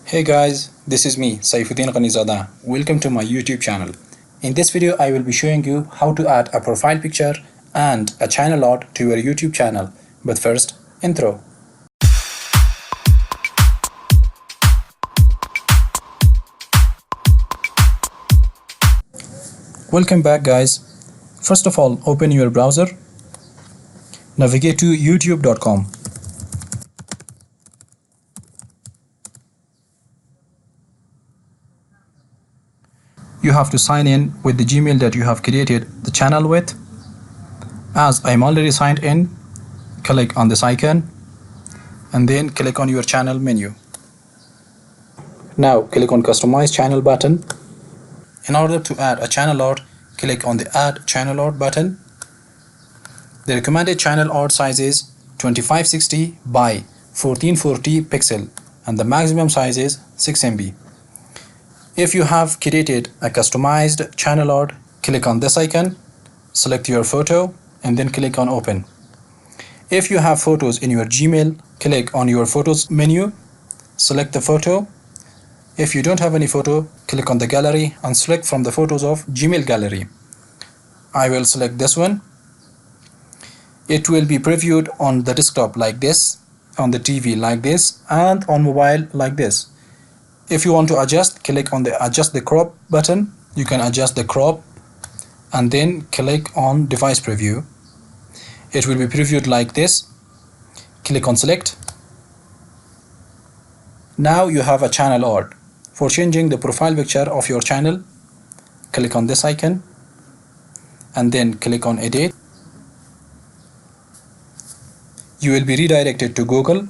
Hey guys, this is me, Saifuddin Ghanizada. Welcome to my YouTube channel. In this video, I will be showing you how to add a profile picture and a channel art to your YouTube channel. But first, intro. Welcome back guys. First of all, open your browser. Navigate to youtube.com. You have to sign in with the Gmail that you have created the channel with. As I'm already signed in, click on this icon and then click on your channel menu. Now click on Customize Channel button. In order to add a channel art, click on the Add Channel Art button. The recommended channel art size is 2560 by 1440 pixel and the maximum size is 6 MB. If you have created a customized channel art, click on this icon, select your photo and then click on Open. If you have photos in your Gmail, click on your Photos menu, select the photo. If you don't have any photo, click on the gallery and select from the photos of Gmail gallery. I will select this one. It will be previewed on the desktop like this, on the TV like this, and on mobile like this. If you want to adjust, click on the Adjust the Crop button. You can adjust the crop and then click on Device Preview. It will be previewed like this. Click on Select. Now you have a channel art. For changing the profile picture of your channel, click on this icon and then click on Edit. You will be redirected to Google.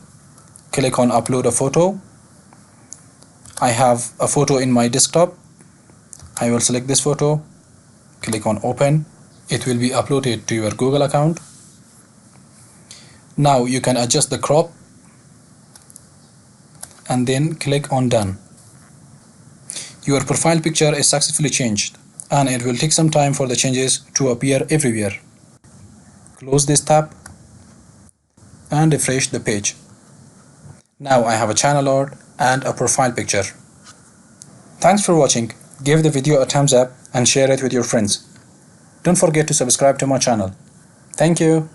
Click on Upload a photo. I have a photo in my desktop. I will select this photo. Click on Open. It will be uploaded to your Google account. Now you can adjust the crop and then click on Done. Your profile picture is successfully changed and it will take some time for the changes to appear everywhere. Close this tab and refresh the page. Now I have a channel art and a profile picture. Thanks for watching. Give the video a thumbs up and share it with your friends. Don't forget to subscribe to my channel. Thank you.